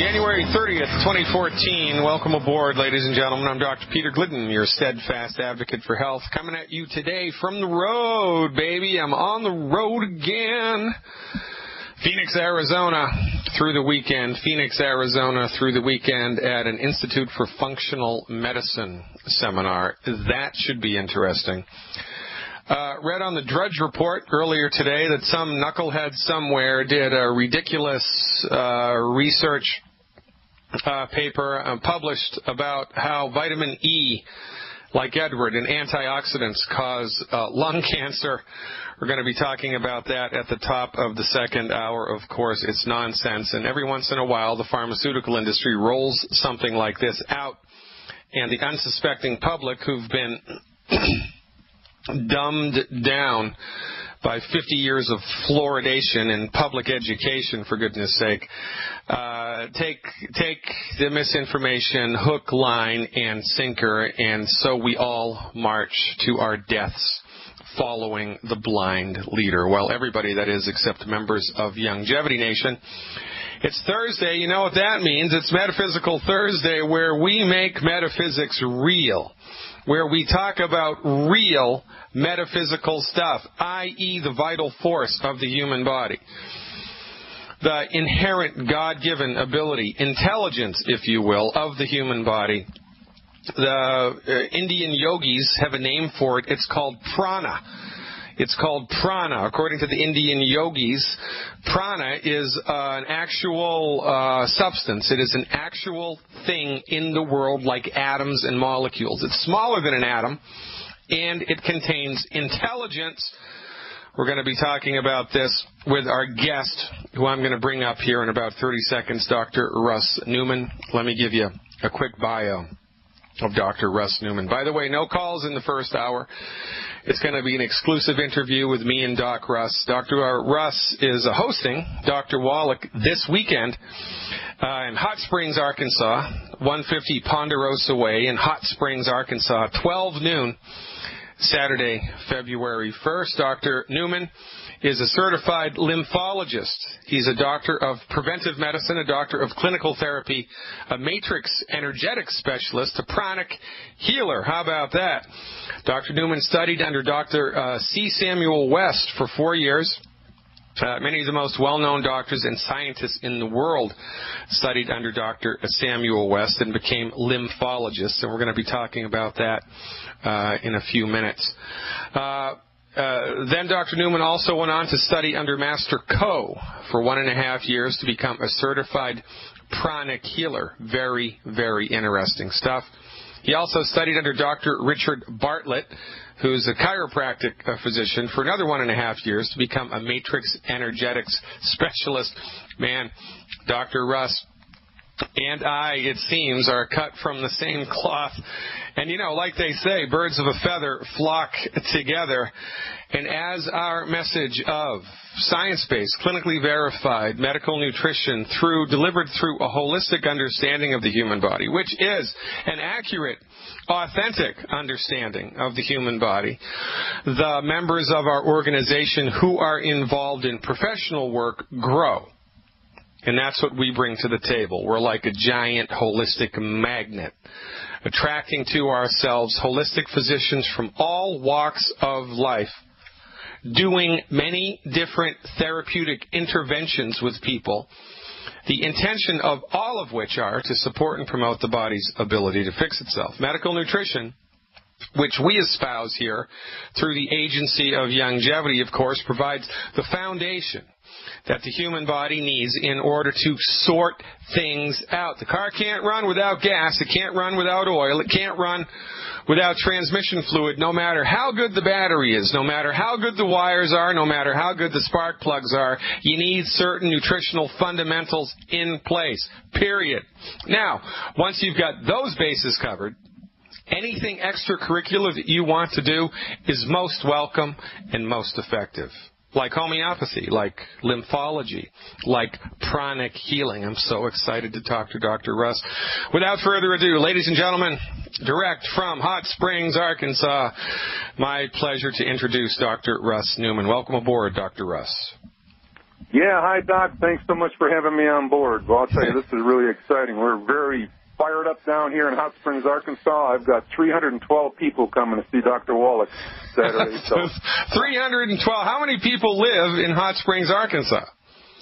January 30th, 2014. Welcome aboard, ladies and gentlemen. I'm Dr. Peter Glidden, your steadfast advocate for health, coming at you today from the road, baby. I'm on the road again. Phoenix, Arizona, through the weekend. Phoenix, Arizona, through the weekend at an Institute for Functional Medicine seminar. That should be interesting. Read on the Drudge Report earlier today that some knucklehead somewhere did a ridiculous research paper published about how vitamin E, like Edward, and antioxidants cause lung cancer. We're going to be talking about that at the top of the second hour. Of course, it's nonsense, and every once in a while the pharmaceutical industry rolls something like this out, and the unsuspecting public who've been dumbed down by 50 years of fluoridation in public education, for goodness sake, take the misinformation hook, line, and sinker, and so we all march to our deaths following the blind leader. Well, everybody, that is, except members of Youngevity Nation. It's Thursday. You know what that means. It's Metaphysical Thursday, where we make metaphysics real, where we talk about real metaphysical stuff, i.e. the vital force of the human body, the inherent God-given ability, intelligence, if you will, of the human body. The Indian yogis have a name for it. It's called prana. It's called prana. According to the Indian yogis, prana is an actual substance. It is an actual thing in the world, like atoms and molecules. It's smaller than an atom, and it contains intelligence. We're going to be talking about this with our guest, who I'm going to bring up here in about 30 seconds, Dr. Russ Newman. Let me give you a quick bio of Dr. Russ Newman. By the way, no calls in the first hour. It's going to be an exclusive interview with me and Doc Russ. Dr. Russ is hosting Dr. Wallach this weekend in Hot Springs, Arkansas, 150 Ponderosa Way in Hot Springs, Arkansas, 12 noon, Saturday, February 1st. Dr. Newman is a certified lymphologist. He's a doctor of preventive medicine, a doctor of clinical therapy, a matrix energetics specialist, a pranic healer. How about that? Dr. Newman studied under Dr. C. Samuel West for 4 years. Many of the most well-known doctors and scientists in the world studied under Dr. Samuel West and became lymphologists, and we're going to be talking about that in a few minutes. Then Dr. Newman also went on to study under Master Ko for 1.5 years to become a certified pranic healer. Very, very interesting stuff. He also studied under Dr. Richard Bartlett, who's a chiropractic physician, for another 1.5 years to become a matrix energetics specialist. Man, Dr. Russ and I, it seems, are cut from the same cloth. And, you know, like they say, birds of a feather flock together. And as our message of science-based, clinically verified medical nutrition delivered through a holistic understanding of the human body, which is an accurate, authentic understanding of the human body, the members of our organization who are involved in professional work grow. And that's what we bring to the table. We're like a giant holistic magnet, attracting to ourselves holistic physicians from all walks of life, doing many different therapeutic interventions with people, the intention of all of which are to support and promote the body's ability to fix itself. Medical nutrition, which we espouse here through the agency of Youngevity, of course, provides the foundation that the human body needs in order to sort things out. The car can't run without gas. It can't run without oil. It can't run without transmission fluid, no matter how good the battery is, no matter how good the wires are, no matter how good the spark plugs are. You need certain nutritional fundamentals in place, period. Now, once you've got those bases covered, anything extracurricular that you want to do is most welcome and most effective. Like homeopathy, like lymphology, like pranic healing. I'm so excited to talk to Dr. Russ. Without further ado, ladies and gentlemen, direct from Hot Springs, Arkansas, my pleasure to introduce Dr. Russ Newman. Welcome aboard, Dr. Russ. Yeah, hi, Doc. Thanks so much for having me on board. Well, I'll tell you, this is really exciting. We're very fired up down here in Hot Springs, Arkansas. I've got 312 people coming to see Dr. Wallach Saturday. So 312. How many people live in Hot Springs, Arkansas?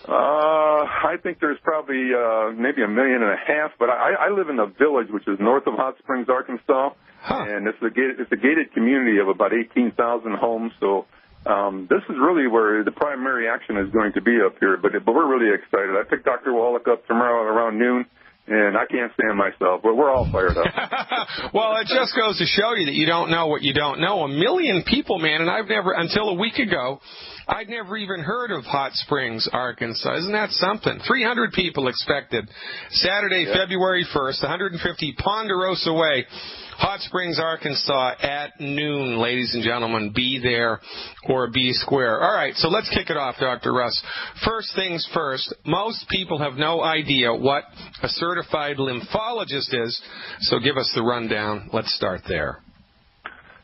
I think there's probably maybe 1.5 million, but I live in the village, which is north of Hot Springs, Arkansas, and it's a gated community of about 18,000 homes. So this is really where the primary action is going to be up here. But we're really excited. I picked Dr. Wallach up tomorrow around noon. And I can't stand myself, but we're all fired up. Well, it just goes to show you that you don't know what you don't know. 1 million people, man, and I've never, until a week ago, I'd never even heard of Hot Springs, Arkansas. Isn't that something? 300 people expected. Saturday, February 1st, 150 Ponderosa Way, Hot Springs, Arkansas, at noon, ladies and gentlemen. Be there or be square. All right, so let's kick it off, Dr. Russ. First things first, most people have no idea what a certified lymphologist is, so give us the rundown. Let's start there.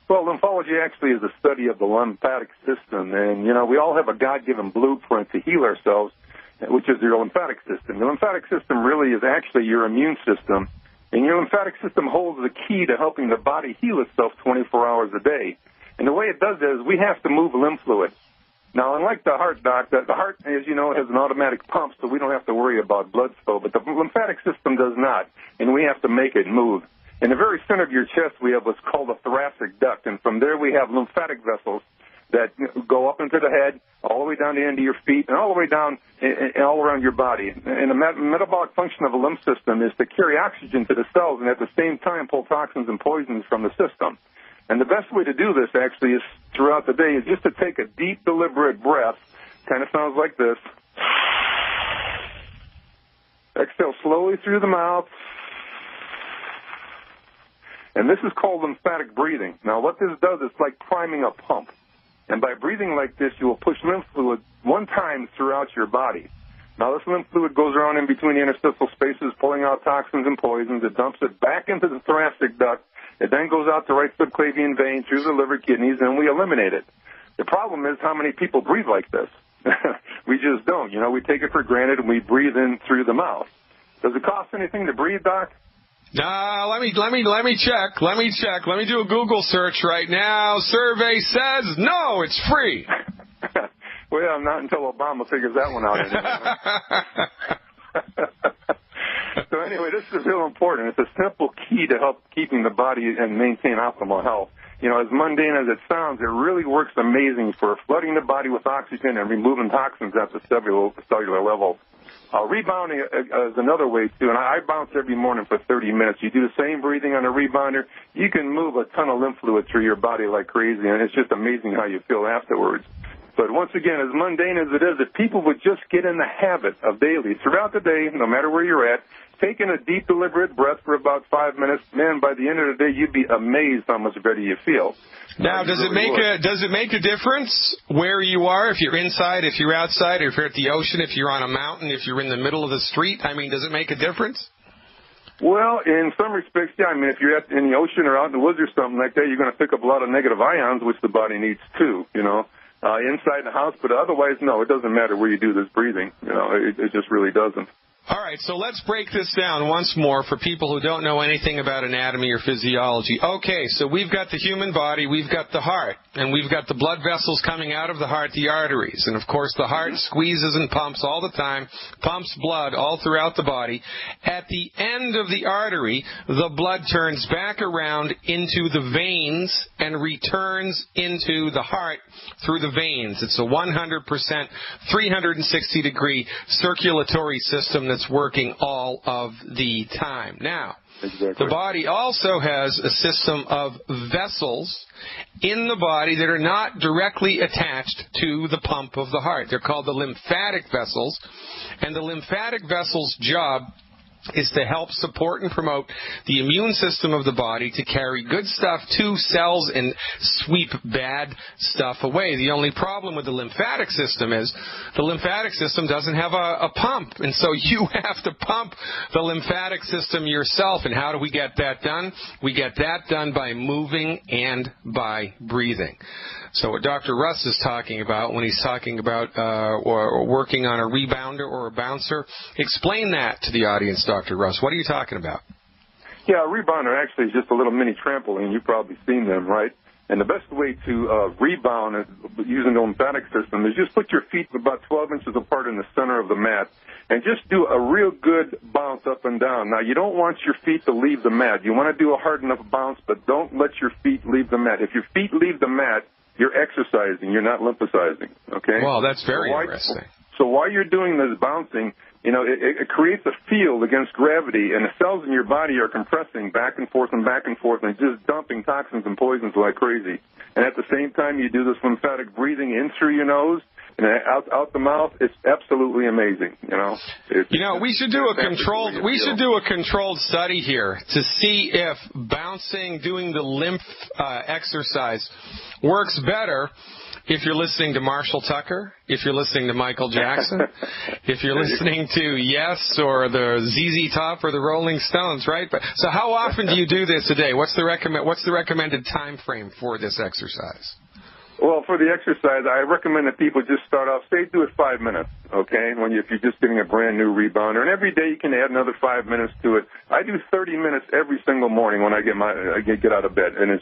Well, lymphology actually is the study of the lymphatic system, and, you know, we all have a God-given blueprint to heal ourselves, which is your lymphatic system. The lymphatic system really is actually your immune system. And your lymphatic system holds the key to helping the body heal itself 24 hours a day. And the way it does that is we have to move lymph fluid. Now, unlike the heart, Doc, the heart, as you know, has an automatic pump, so we don't have to worry about blood flow. But the lymphatic system does not, and we have to make it move. In the very center of your chest, we have what's called a thoracic duct, and from there we have lymphatic vessels that go up into the head, all the way down the end of your feet, and all the way down and all around your body. And the metabolic function of a lymph system is to carry oxygen to the cells and at the same time pull toxins and poisons from the system. And the best way to do this, actually, is throughout the day, is just to take a deep, deliberate breath. Kind of sounds like this. Exhale slowly through the mouth. And this is called lymphatic breathing. Now, what this does is like priming a pump. And by breathing like this, you will push lymph fluid one time throughout your body. Now, this lymph fluid goes around in between the interstitial spaces, pulling out toxins and poisons. It dumps it back into the thoracic duct. It then goes out the right subclavian vein through the liver, kidneys, and we eliminate it. The problem is how many people breathe like this. We just don't. You know, we take it for granted, and we breathe in through the mouth. Does it cost anything to breathe, Doc? Let me check. Let me do a Google search right now. Survey says no, it's free. Well, not until Obama figures that one out anyway. So anyway, this is real important. It's a simple key to help keeping the body and maintain optimal health. You know, as mundane as it sounds, it really works amazing for flooding the body with oxygen and removing toxins at the cellular level. Rebounding is another way, too, and I bounce every morning for 30 minutes. You do the same breathing on a rebounder, you can move a ton of lymph fluid through your body like crazy, and it's just amazing how you feel afterwards. But once again, as mundane as it is, if people would just get in the habit of daily, throughout the day, no matter where you're at, taking a deep, deliberate breath for about 5 minutes, man, by the end of the day, you'd be amazed how much better you feel. Now, does it make a difference where you are, if you're inside, if you're outside, if you're at the ocean, if you're on a mountain, if you're in the middle of the street? I mean, does it make a difference? Well, in some respects, yeah. I mean, if you're in the ocean or out in the woods or something like that, you're going to pick up a lot of negative ions, which the body needs too, you know, inside the house. But otherwise, no, it doesn't matter where you do this breathing. You know, it just really doesn't. All right, so let's break this down once more for people who don't know anything about anatomy or physiology. Okay, so we've got the human body, we've got the heart, and we've got the blood vessels coming out of the heart, the arteries. And, of course, the heart squeezes and pumps all the time, pumps blood all throughout the body. At the end of the artery, the blood turns back around into the veins and returns into the heart through the veins. It's a 100%, 360-degree circulatory system that's working all of the time. Now, the body also has a system of vessels in the body that are not directly attached to the pump of the heart. They're called the lymphatic vessels, and the lymphatic vessels' job is to help support and promote the immune system of the body to carry good stuff to cells and sweep bad stuff away. The only problem with the lymphatic system is the lymphatic system doesn't have a pump, and so you have to pump the lymphatic system yourself. And how do we get that done? We get that done by moving and by breathing. So what Dr. Russ is talking about when he's talking about or working on a rebounder or a bouncer, explain that to the audience, Dr. Russ. What are you talking about? Yeah, a rebounder actually is just a little mini trampoline. You've probably seen them, right? And the best way to rebound using the lymphatic system is just put your feet about 12 inches apart in the center of the mat and just do a real good bounce up and down. Now, you don't want your feet to leave the mat. You want to do a hard enough bounce, but don't let your feet leave the mat. If your feet leave the mat, you're exercising. You're not lymphocyzing, okay? Well, that's very interesting. So while you're doing this bouncing, you know, it creates a field against gravity, and the cells in your body are compressing back and forth and just dumping toxins and poisons like crazy. And at the same time, you do this lymphatic breathing in through your nose and out the mouth. It's absolutely amazing. We should do a controlled study here to see if bouncing, doing the lymph exercise, works better. If you're listening to Marshall Tucker, if you're listening to Michael Jackson, if you're listening to Yes or the ZZ Top or the Rolling Stones, right? So how often do you do this a day? What's the recommended time frame for this exercise? Well, for the exercise, I recommend that people just start off, do it 5 minutes, okay, if you're just getting a brand new rebounder. And every day you can add another 5 minutes to it. I do 30 minutes every single morning when I get out of bed. And it's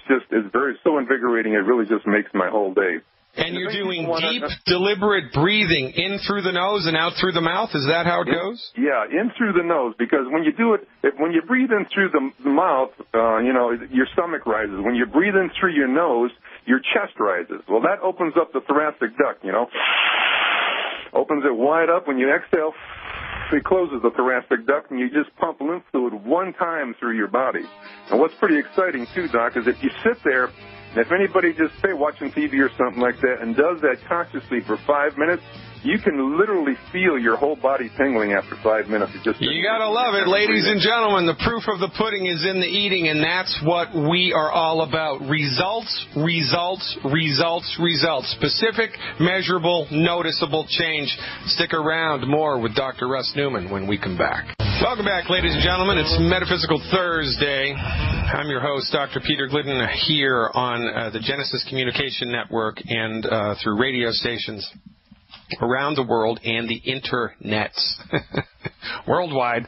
so invigorating, it really just makes my whole day. And you're doing deep, deliberate breathing in through the nose and out through the mouth? Is that how it goes? Yeah, in through the nose, because when you do it, when you breathe in through the mouth, your stomach rises. When you breathe in through your nose, your chest rises. Well, that opens up the thoracic duct, opens it wide up. When you exhale, it closes the thoracic duct, and you just pump lymph fluid one time through your body. And what's pretty exciting, too, Doc, is if you sit there, if anybody just, say, watching TV or something like that and does that consciously for 5 minutes, you can literally feel your whole body tingling after 5 minutes. You got to love it, ladies and gentlemen. The proof of the pudding is in the eating, and that's what we are all about. Results, results, results, results. Specific, measurable, noticeable change. Stick around. More with Dr. Russ Newman when we come back. Welcome back, ladies and gentlemen. It's Metaphysical Thursday. I'm your host, Dr. Peter Glidden, here on the Genesis Communication Network and through radio stations around the world and the internets worldwide.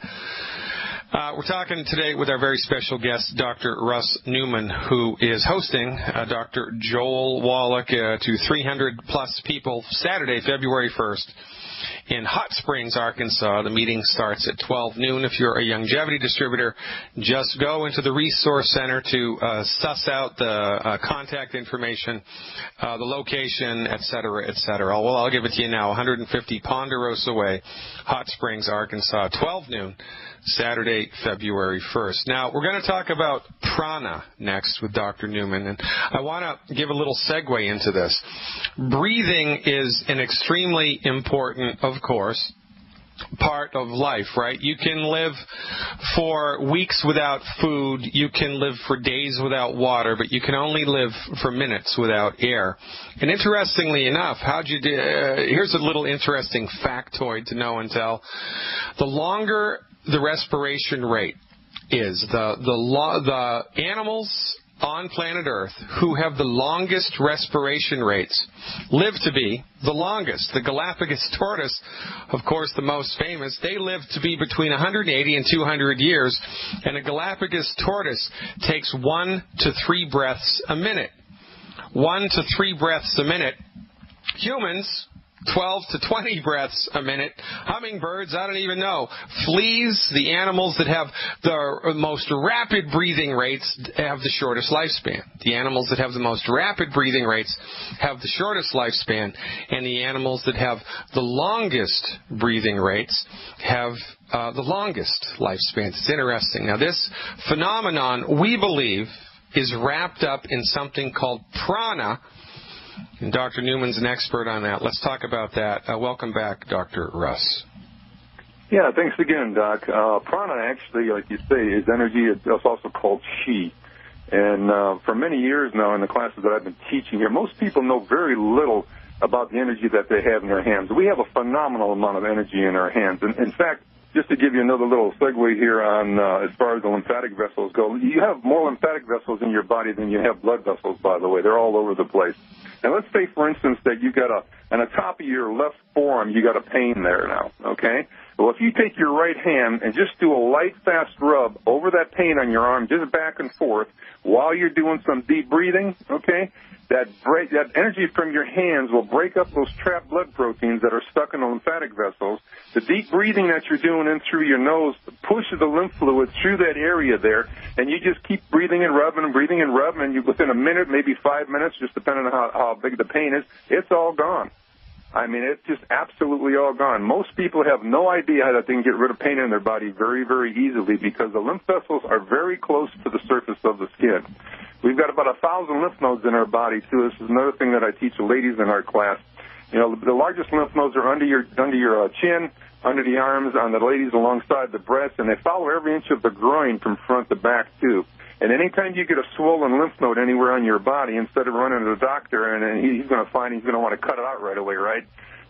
We're talking today with our very special guest, Dr. Russ Newman, who is hosting Dr. Joel Wallach to 300-plus people Saturday, February 1st. In Hot Springs, Arkansas. The meeting starts at 12 noon. If you're a longevity distributor, just go into the Resource Center to suss out the contact information, the location, et cetera, et cetera. Well, I'll give it to you now. 150 Ponderosa Way, Hot Springs, Arkansas, 12 noon, Saturday, February 1st. Now, we're going to talk about prana next with Dr. Newman, and I want to give a little segue into this. Breathing is an extremely important, of course, part of life, right? You can live for weeks without food, you can live for days without water, but you can only live for minutes without air. And interestingly enough, here's a little interesting factoid to know and tell. The longer the respiration rate is, the animals on planet Earth who have the longest respiration rates live to be the longest. The Galapagos tortoise, of course, the most famous, they live to be between 180 and 200 years, and a Galapagos tortoise takes 1 to 3 breaths a minute. 1 to 3 breaths a minute. Humans, 12 to 20 breaths a minute. Hummingbirds, I don't even know. Fleas, the animals that have the most rapid breathing rates, have the shortest lifespan. The animals that have the most rapid breathing rates have the shortest lifespan, and the animals that have the longest breathing rates have the longest lifespans. It's interesting. Now, this phenomenon, we believe, is wrapped up in something called prana. And Dr. Newman's an expert on that. Let's talk about that. Welcome back, Dr. Russ. Yeah, thanks again, Doc. Prana, actually, like you say, is energy. It's also called chi. And for many years now in the classes that I've been teaching here, most people know very little about the energy that they have in their hands. We have a phenomenal amount of energy in our hands. And in fact, just to give you another little segue here on as far as the lymphatic vessels go, you have more lymphatic vessels in your body than you have blood vessels, by the way. They're all over the place. And let's say, for instance, that you got on the top of your left forearm, you got a pain there now, okay? Well, if you take your right hand and just do a light, fast rub over that pain on your arm, just back and forth, while you're doing some deep breathing, okay, that energy from your hands will break up those trapped blood proteins that are stuck in the lymphatic vessels. The deep breathing that you're doing in through your nose pushes the lymph fluid through that area there, and you just keep breathing and rubbing, and you, within a minute, maybe 5 minutes, just depending on how big the pain is, it's all gone. I mean, it's just absolutely all gone. Most people have no idea how that they can get rid of pain in their body very, very easily because the lymph vessels are very close to the surface of the skin. We've got about 1,000 lymph nodes in our body, too. This is another thing that I teach the ladies in our class. You know, the largest lymph nodes are under your chin, under the arms, on the ladies alongside the breast, and they follow every inch of the groin from front to back, too. And anytime you get a swollen lymph node anywhere on your body, instead of running to the doctor and he's going to want to cut it out right away, right?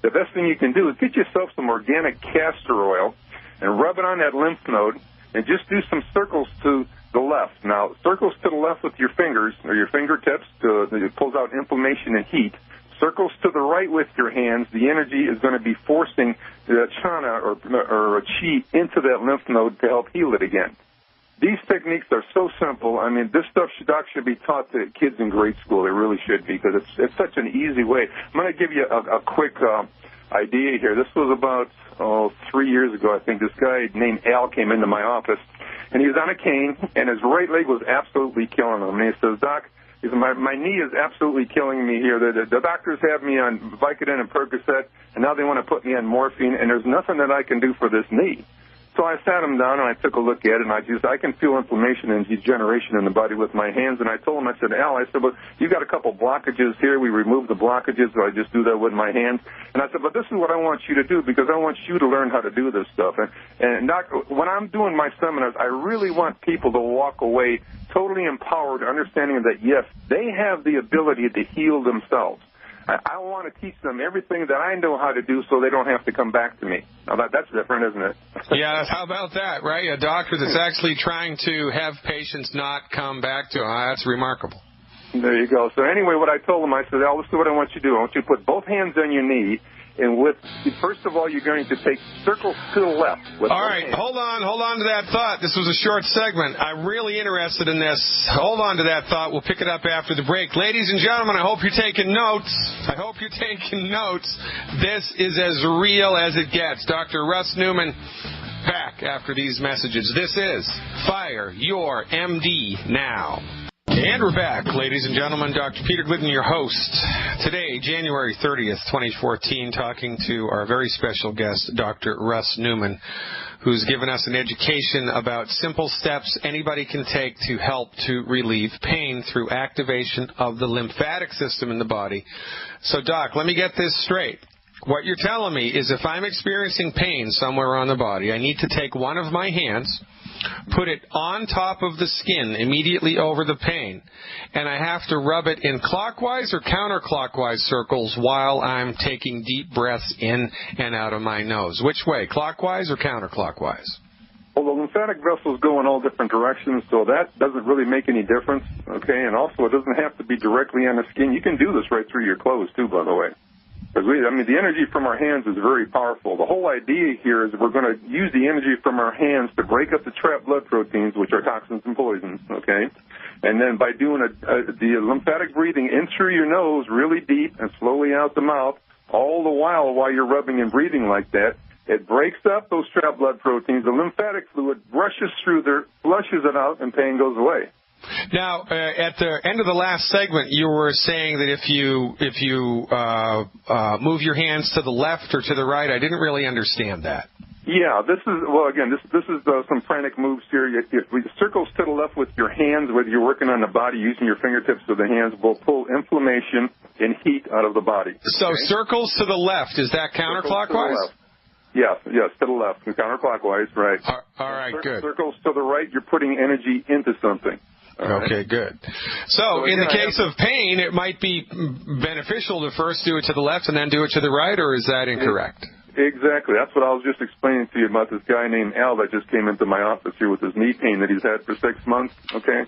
The best thing you can do is get yourself some organic castor oil and rub it on that lymph node and just do some circles to the left. Now, circles to the left with your fingers or your fingertips it pulls out inflammation and heat. Circles to the right with your hands, the energy is going to be forcing the chana or chi into that lymph node to help heal it again. These techniques are so simple. I mean, this stuff should be taught to kids in grade school. It really should be because it's such an easy way. I'm going to give you a quick idea here. This was about 3 years ago, I think. This guy named Al came into my office, and he was on a cane, and his right leg was absolutely killing him. And he says, Doc, he said, my knee is absolutely killing me here. The doctors have me on Vicodin and Percocet, and now they want to put me on morphine, and there's nothing that I can do for this knee. So I sat him down and I took a look at it, and I can feel inflammation and degeneration in the body with my hands. And I told him, I said, Al, well, you got a couple blockages here. We removed the blockages, so I just do that with my hands. And I said, but this is what I want you to do because I want you to learn how to do this stuff. And Doc, when I'm doing my seminars, I really want people to walk away totally empowered, understanding that, yes, they have the ability to heal themselves. I want to teach them everything that I know how to do so they don't have to come back to me. Now, that's different, isn't it? Yeah, how about that, right? A doctor that's actually trying to have patients not come back to him. That's remarkable. There you go. So anyway, what I told him, I said, Al, this is what I want you to do. I want you to put both hands on your knee, and first of all, you're going to take circles to the left. All right, hold on to that thought. This was a short segment. I'm really interested in this. Hold on to that thought. We'll pick it up after the break. Ladies and gentlemen, I hope you're taking notes. This is as real as it gets. Dr. Russ Newman back after these messages. This is Fire Your MD Now. And we're back, ladies and gentlemen. Dr. Peter Glidden, your host. Today, January 30th, 2014, talking to our very special guest, Dr. Russ Newman, who's given us an education about simple steps anybody can take to help to relieve pain through activation of the lymphatic system in the body. So, Doc, let me get this straight. What you're telling me is if I'm experiencing pain somewhere on the body, I need to take one of my hands, put it on top of the skin immediately over the pain, and I have to rub it in clockwise or counterclockwise circles while I'm taking deep breaths in and out of my nose. Which way, clockwise or counterclockwise? Well, the lymphatic vessels go in all different directions, so that doesn't really make any difference, okay? And also, it doesn't have to be directly on the skin. You can do this right through your clothes, too, by the way. Because the energy from our hands is very powerful. The whole idea here is we're going to use the energy from our hands to break up the trapped blood proteins, which are toxins and poisons, okay? And then by doing the lymphatic breathing in through your nose really deep and slowly out the mouth, all the while you're rubbing and breathing like that, it breaks up those trapped blood proteins. The lymphatic fluid rushes through there, flushes it out, and pain goes away. Now, at the end of the last segment, you were saying that if you move your hands to the left or to the right, I didn't really understand that. Yeah, this is some frantic moves here. If we circles to the left with your hands, whether you're working on the body using your fingertips or the hands, will pull inflammation and heat out of the body. So okay? Circles to the left, is that counterclockwise? Yes, to the left, counterclockwise, right. All right, good. Circles to the right, you're putting energy into something. Okay, good. So in the case of pain, it might be beneficial to first do it to the left and then do it to the right, or is that incorrect? Exactly. That's what I was just explaining to you about this guy named Al that just came into my office here with his knee pain that he's had for 6 months, okay?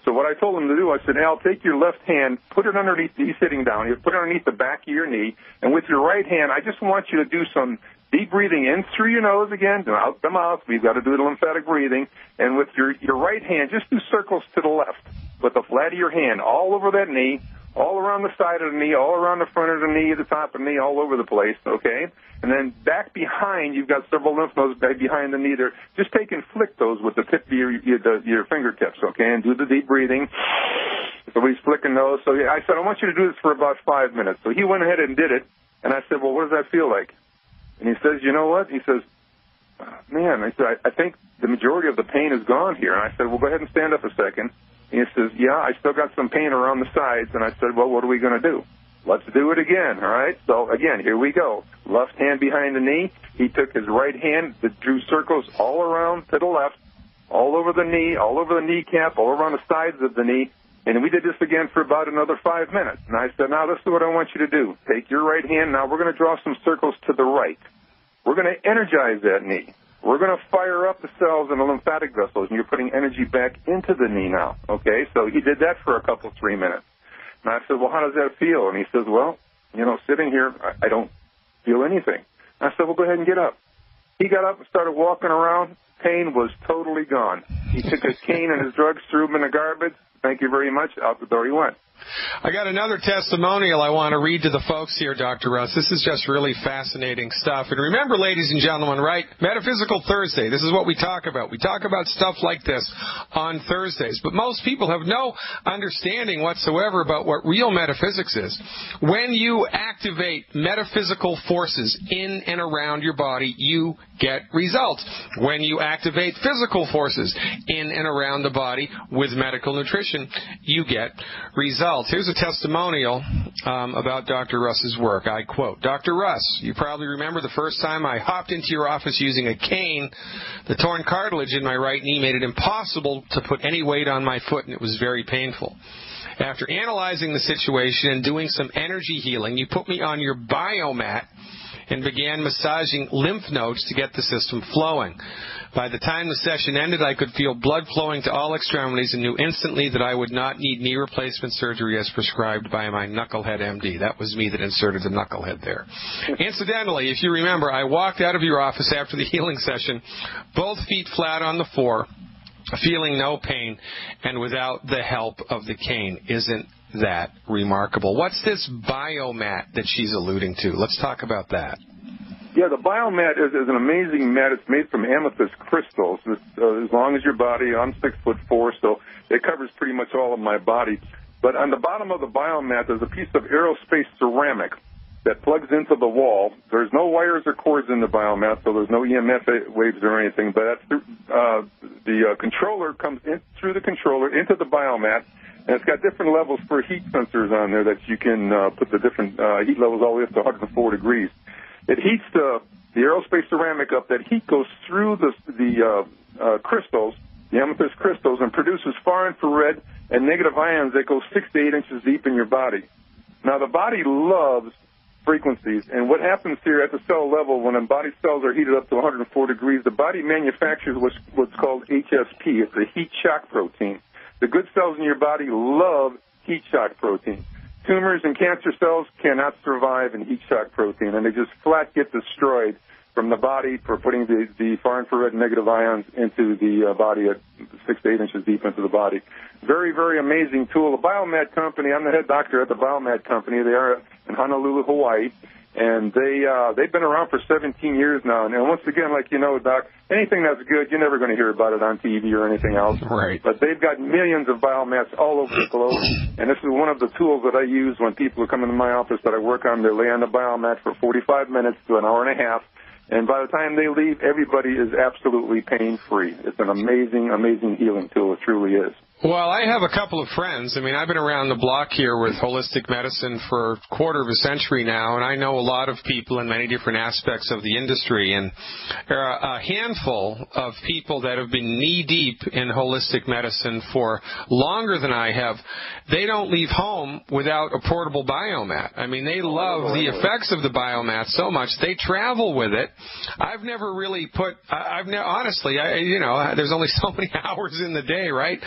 So what I told him to do, I said, Al, take your left hand, put it underneath, he's sitting down, you put it underneath the back of your knee, and with your right hand, I just want you to do some deep breathing in through your nose again, out the mouth. We've got to do the lymphatic breathing. And with your right hand, just do circles to the left with the flat of your hand all over that knee, all around the side of the knee, all around the front of the knee, the top of the knee, all over the place, okay? And then back behind, you've got several lymph nodes back behind the knee there. Just take and flick those with the tip of your fingertips, okay? And do the deep breathing. So he's flicking those. So I said, I want you to do this for about 5 minutes. So he went ahead and did it. And I said, well, what does that feel like? And he says, you know what? He says, man, I think the majority of the pain is gone here. And I said, well, go ahead and stand up a second. And he says, yeah, I still got some pain around the sides. And I said, well, what are we going to do? Let's do it again, all right? So, again, here we go. Left hand behind the knee. He took his right hand, drew circles all around to the left, all over the knee, all over the kneecap, all around the sides of the knee. And we did this again for about another 5 minutes. And I said, now, this is what I want you to do. Take your right hand. Now we're going to draw some circles to the right. We're going to energize that knee. We're going to fire up the cells in the lymphatic vessels, and you're putting energy back into the knee now, okay? So he did that for a couple, 3 minutes. And I said, well, how does that feel? And he says, well, you know, sitting here, I don't feel anything. I said, well, go ahead and get up. He got up and started walking around. Pain was totally gone. He took his cane and his drugs, threw them in the garbage. Thank you very much. Out the door he went. I got another testimonial I want to read to the folks here, Dr. Russ. This is just really fascinating stuff. And remember, ladies and gentlemen, right, Metaphysical Thursday, this is what we talk about. We talk about stuff like this on Thursdays. But most people have no understanding whatsoever about what real metaphysics is. When you activate metaphysical forces in and around your body, you get results. When you activate physical forces in and around the body with medical nutrition, you get results. Here's a testimonial about Dr. Russ's work. I quote, Dr. Russ, you probably remember the first time I hopped into your office using a cane. The torn cartilage in my right knee made it impossible to put any weight on my foot, and it was very painful. After analyzing the situation and doing some energy healing, you put me on your biomat and began massaging lymph nodes to get the system flowing. By the time the session ended, I could feel blood flowing to all extremities and knew instantly that I would not need knee replacement surgery as prescribed by my knucklehead MD. That was me that inserted the knucklehead there. Incidentally, if you remember, I walked out of your office after the healing session, both feet flat on the floor, feeling no pain, and without the help of the cane. Isn't that remarkable? What's this biomat that she's alluding to? Let's talk about that. Yeah, the biomat is an amazing mat. It's made from amethyst crystals. It's, as long as your body, I'm 6'4", so it covers pretty much all of my body. But on the bottom of the biomat, there's a piece of aerospace ceramic that plugs into the wall. There's no wires or cords in the biomat, so there's no EMF waves or anything. But the controller comes in through the controller into the biomat, and it's got different levels for heat sensors on there that you can put the different heat levels all the way up to 104 degrees. It heats the aerospace ceramic up. That heat goes through the crystals, the amethyst crystals, and produces far infrared and negative ions that go 6 to 8 inches deep in your body. Now, the body loves frequencies, and what happens here at the cell level when the body cells are heated up to 104 degrees, the body manufactures what's called HSP. It's a heat shock protein. The good cells in your body love heat shock protein. Tumors and cancer cells cannot survive in heat shock protein, and they just flat get destroyed from the body for putting the far infrared negative ions into the body at 6 to 8 inches deep into the body. Very, very amazing tool. The Biomat Company, I'm the head doctor at the Biomat Company. They are in Honolulu, Hawaii, and they've been around for 17 years now. And once again, like you know, Doc, anything that's good, you're never going to hear about it on TV or anything else. Right. But they've got millions of biomats all over the globe, and this is one of the tools that I use when people are coming to my office that I work on. They lay on the biomat for 45 minutes to an hour and a half, and by the time they leave, everybody is absolutely pain-free. It's an amazing, amazing healing tool. It truly is. Well, I have a couple of friends. I mean, I've been around the block here with holistic medicine for a quarter of a century now, and I know a lot of people in many different aspects of the industry. And there are a handful of people that have been knee-deep in holistic medicine for longer than I have. They don't leave home without a portable biomat. I mean, they love the effects of the biomat so much. They travel with it. I've never really honestly, there's only so many hours in the day, right?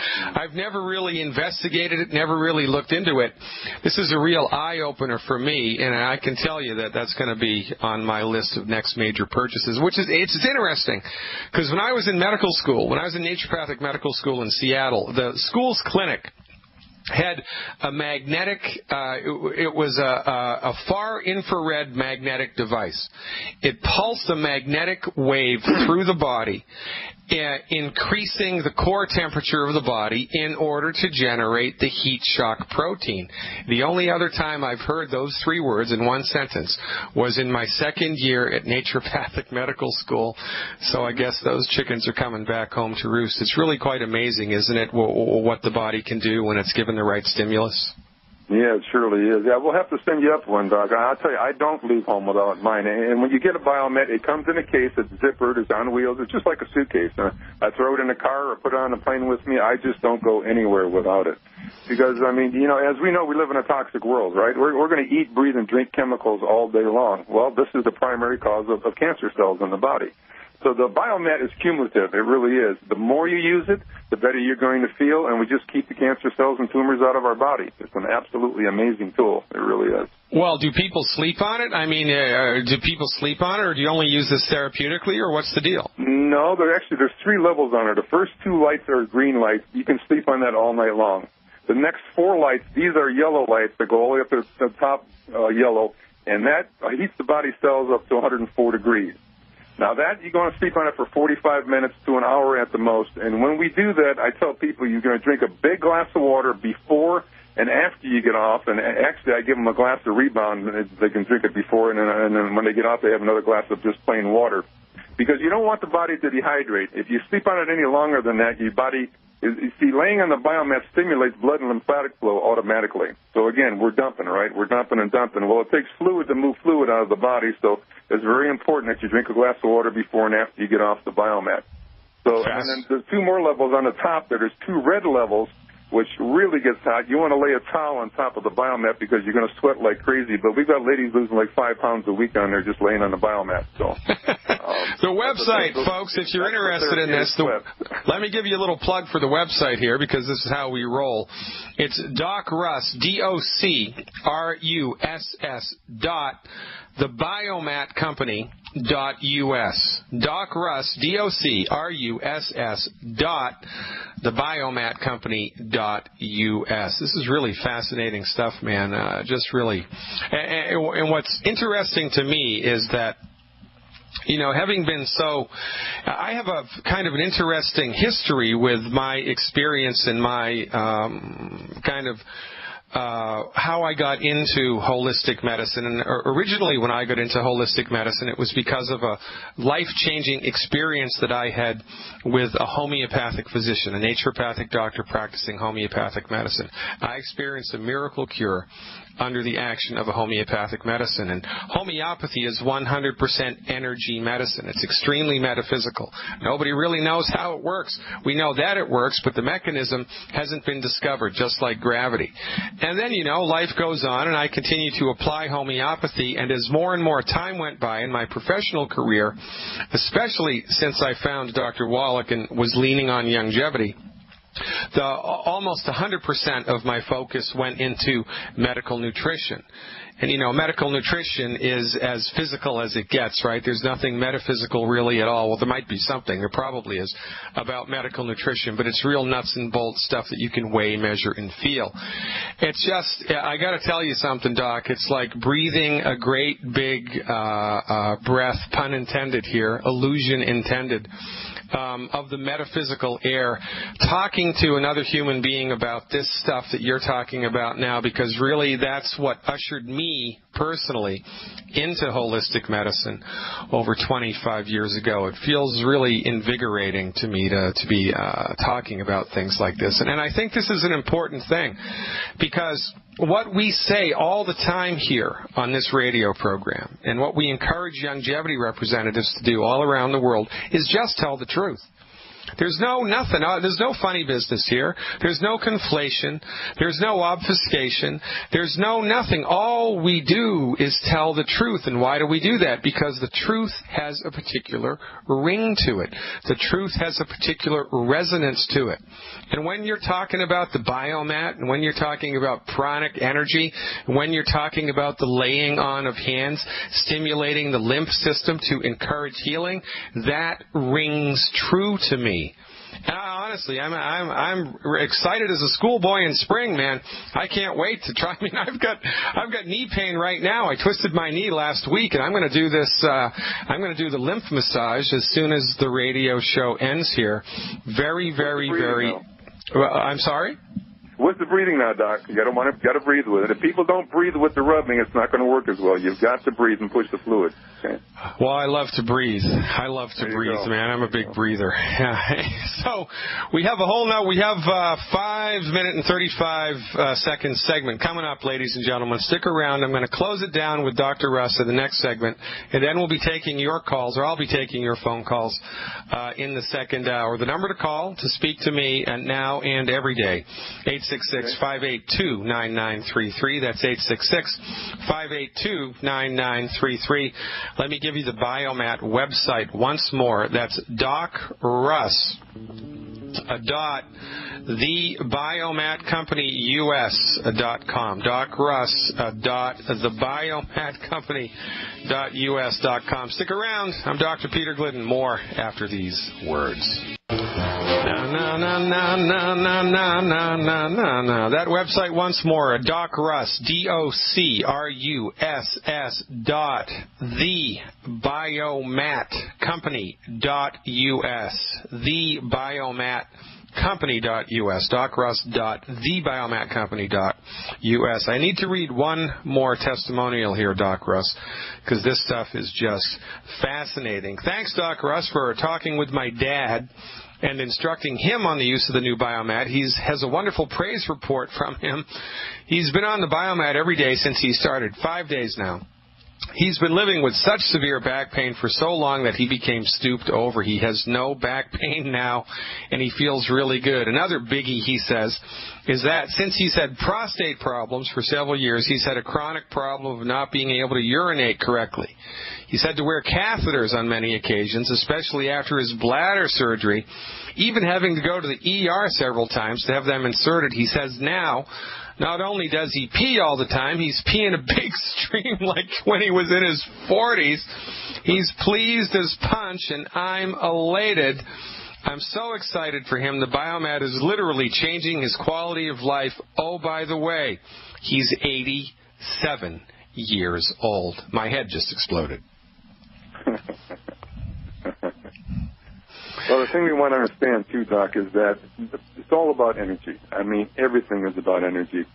I've never really investigated it, never really looked into it. This is a real eye-opener for me, and I can tell you that that's going to be on my list of next major purchases, it's interesting, because when I was in medical school, when I was in naturopathic medical school in Seattle, the school's clinic had a magnetic, it was a far infrared magnetic device. It pulsed a magnetic wave through the body, increasing the core temperature of the body in order to generate the heat shock protein. The only other time I've heard those three words in one sentence was in my second year at naturopathic medical school. So I guess those chickens are coming back home to roost. It's really quite amazing, isn't it, what the body can do when it's given the right stimulus? Yeah, it surely is. Yeah, we'll have to send you up one, Doc. I'll tell you, I don't leave home without mine. And when you get a biomet, it comes in a case. It's zippered. It's on wheels. It's just like a suitcase. I throw it in the car or put it on the plane with me. I just don't go anywhere without it. Because, I mean, as we know, we live in a toxic world, right? We're going to eat, breathe, and drink chemicals all day long. Well, this is the primary cause of cancer cells in the body. So the biomet is cumulative. It really is. The more you use it, the better you're going to feel, and we just keep the cancer cells and tumors out of our body. It's an absolutely amazing tool. It really is. Well, do people sleep on it? I mean, do people sleep on it, or do you only use this therapeutically, or what's the deal? No, there's three levels on it. The first two lights are green lights. You can sleep on that all night long. The next four lights, these are yellow lights that go all the way up to the top yellow, and that heats the body cells up to 104 degrees. Now that, you're going to sleep on it for 45 minutes to an hour at the most. And when we do that, I tell people you're going to drink a big glass of water before and after you get off. And actually, I give them a glass of Rebound. They can drink it before, and then when they get off, they have another glass of just plain water. Because you don't want the body to dehydrate. If you sleep on it any longer than that, your body, you see, laying on the biomat stimulates blood and lymphatic flow automatically. So again, we're dumping, right? We're dumping and dumping. Well, it takes fluid to move fluid out of the body, so it's very important that you drink a glass of water before and after you get off the biomat. So, and then there's two more levels on the top. There's two red levels, which really gets hot. You want to lay a towel on top of the biomat because you're going to sweat like crazy. But we've got ladies losing like 5 pounds a week on there just laying on the biomat. So the website, folks, if you're interested in this, let me give you a little plug for the website here because this is how we roll. It's Doc Russ, DOCRUSS thebiomatcompany.us. Doc Russ, DOCRUSS thebiomatcompany.us. This is really fascinating stuff, man. Just really. And what's interesting to me is that, having been I have a kind of an interesting history with my experience and my how I got into holistic medicine. And originally when I got into holistic medicine, it was because of a life-changing experience that I had with a homeopathic physician, a naturopathic doctor practicing homeopathic medicine. I experienced a miracle cure under the action of a homeopathic medicine. And homeopathy is 100% energy medicine. It's extremely metaphysical. Nobody really knows how it works. We know that it works, but the mechanism hasn't been discovered, just like gravity. And then, life goes on, and I continue to apply homeopathy, and as more and more time went by in my professional career, especially since I found Dr. Wallach and was leaning on longevity, almost 100% of my focus went into medical nutrition. And, medical nutrition is as physical as it gets, right? There's nothing metaphysical really at all. Well, there might be something. There probably is about medical nutrition, but it's real nuts and bolts stuff that you can weigh, measure, and feel. It's just, I got to tell you something, Doc. It's like breathing a great big breath, pun intended here, illusion intended, of the metaphysical air, talking to another human being about this stuff that you're talking about now, because really that's what ushered me me personally into holistic medicine over 25 years ago. It feels really invigorating to me to be talking about things like this. And I think this is an important thing, because what we say all the time here on this radio program, and what we encourage longevity representatives to do all around the world, is just tell the truth. There's no funny business here. There's no conflation. There's no obfuscation. There's no nothing. All we do is tell the truth. And why do we do that? Because the truth has a particular ring to it. The truth has a particular resonance to it. And when you're talking about the biomat, and when you're talking about pranic energy, and when you're talking about the laying on of hands, stimulating the lymph system to encourage healing, that rings true to me. Honestly, I'm excited as a schoolboy in spring, man. I can't wait to try. I mean, I've got knee pain right now. I twisted my knee last week, and I'm going to do this. I'm going to do the lymph massage as soon as the radio show ends here. Very, very, very. I'm sorry? What's the breathing now, Doc? You got to breathe with it. If people don't breathe with the rubbing, it's not going to work as well. You've got to breathe and push the fluid. Okay? Well, I love to breathe. I love to breathe, man. I'm a big breather. So we have we have a 5-minute and 35-second segment coming up, ladies and gentlemen. Stick around. I'm going to close it down with Dr. Russ in the next segment, and then we'll be taking your calls, or I'll be taking your phone calls in the second hour. The number to call to speak to me now and every day, 866-582-9933. That's 866-582-9933. Let me give you the Biomat website once more. That's Doc Russ. TheBiomatCompanyUS.com. Doc Russ. TheBiomatCompany.us.com. Stick around. I'm Dr. Peter Glidden. More after these words. That website once more, Doc Russ, DOCRUSS TheBiomatCompany.us. TheBiomatCompany.us. DocRuss.TheBiomatCompany.us. I need to read one more testimonial here, Doc Russ, because this stuff is just fascinating. Thanks, Doc Russ, for talking with my dad and instructing him on the use of the new Biomat. He has a wonderful praise report from him. He's been on the Biomat every day since he started, 5 days now. He's been living with such severe back pain for so long that he became stooped over. He has no back pain now, and he feels really good. Another biggie, he says, is that since he's had prostate problems for several years, he's had a chronic problem of not being able to urinate correctly. He's had to wear catheters on many occasions, especially after his bladder surgery, even having to go to the ER several times to have them inserted. He says now, not only does he pee all the time, he's peeing a big stream like when he was in his 40s. He's pleased as punch, and I'm elated. I'm so excited for him. The Biomat is literally changing his quality of life. Oh, by the way, he's 87 years old. My head just exploded. Well, the thing we want to understand, too, Doc, is that it's all about energy. I mean, everything is about energy.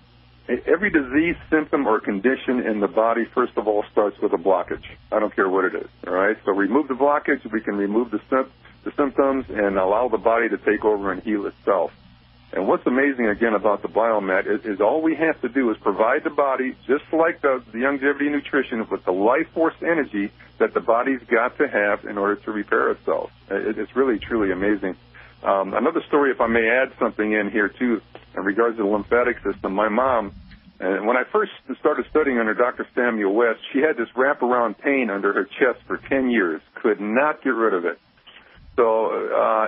Every disease, symptom, or condition in the body, first of all, starts with a blockage. I don't care what it is, all right? So remove the blockage, we can remove the symptoms and allow the body to take over and heal itself. And what's amazing, again, about the Biomat is all we have to do is provide the body, just like the longevity nutrition, with the life force energy that the body's got to have in order to repair itself. It's really, truly amazing. Another story, if I may add something in here, too, in regards to the lymphatic system. My mom, when I first started studying under Dr. Samuel West, she had this wraparound pain under her chest for 10 years, could not get rid of it. So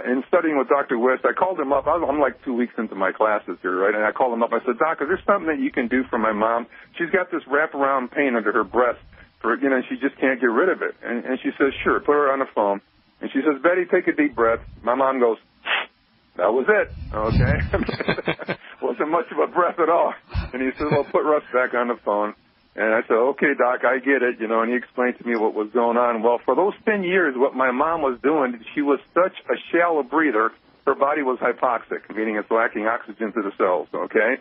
in studying with Dr. West, I called him up. I'm like 2 weeks into my classes here, right? And I called him up. I said, Doc, is there something that you can do for my mom? She's got this wraparound pain under her breast, and she just can't get rid of it. And she says, sure, put her on the phone. And she says, Betty, take a deep breath. My mom goes, that was it, okay? Wasn't much of a breath at all. And he says, well, put Russ back on the phone. And I said, okay, Doc, I get it, and he explained to me what was going on. Well, for those 10 years, what my mom was doing, she was such a shallow breather, her body was hypoxic, meaning it's lacking oxygen to the cells, okay?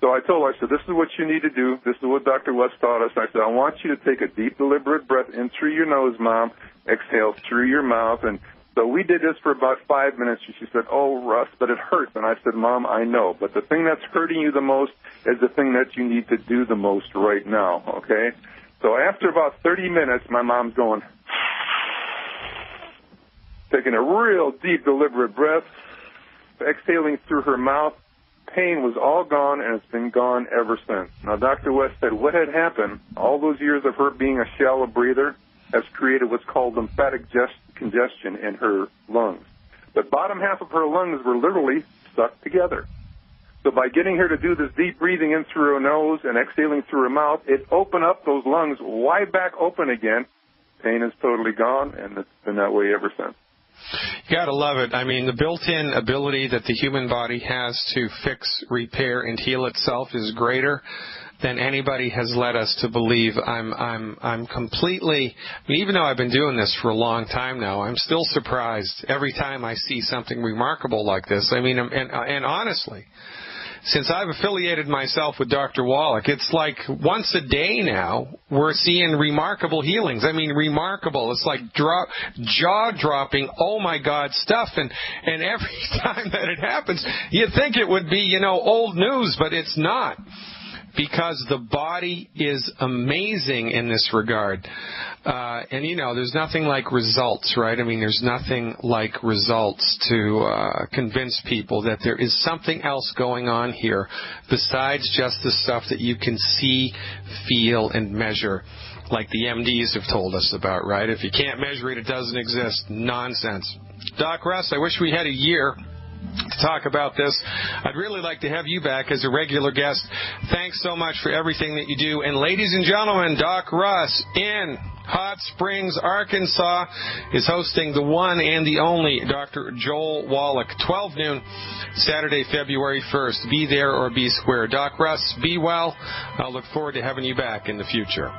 So I told her, I said, this is what you need to do. This is what Dr. West taught us. I said, I want you to take a deep, deliberate breath in through your nose, Mom, exhale through your mouth. And so we did this for about 5 minutes. And she said, oh, Russ, but it hurts. And I said, Mom, I know. But the thing that's hurting you the most is the thing that you need to do the most right now, okay? So after about 30 minutes, my mom's going, taking a real deep, deliberate breath, exhaling through her mouth. Pain was all gone, and it's been gone ever since. Now, Dr. West said what had happened, all those years of her being a shallow breather, has created what's called lymphatic congestion in her lungs. The bottom half of her lungs were literally stuck together. So by getting her to do this deep breathing in through her nose and exhaling through her mouth, it opened up those lungs wide back open again. Pain is totally gone, and it's been that way ever since. You gotta love it. I mean, the built-in ability that the human body has to fix, repair, and heal itself is greater than anybody has led us to believe. I'm completely, I mean, even though I've been doing this for a long time now, I'm still surprised every time I see something remarkable like this. I mean, and honestly, since I've affiliated myself with Dr. Wallach, it's like once a day now we're seeing remarkable healings. I mean, remarkable. It's like jaw-dropping, oh, my God, stuff. And every time that it happens, you'd think it would be, old news, but it's not. Because the body is amazing in this regard. And there's nothing like results, right? I mean, there's nothing like results to convince people that there is something else going on here besides just the stuff that you can see, feel, and measure, like the MDs have told us about, right? If you can't measure it, it doesn't exist. Nonsense. Doc Russ, I wish we had a year to talk about this. I'd really like to have you back as a regular guest. Thanks so much for everything that you do. And ladies and gentlemen, Doc Russ in Hot Springs, Arkansas, is hosting the one and the only Dr. Joel Wallach, 12 noon, Saturday, February 1st. Be there or be square. Doc Russ, be well. I'll look forward to having you back in the future.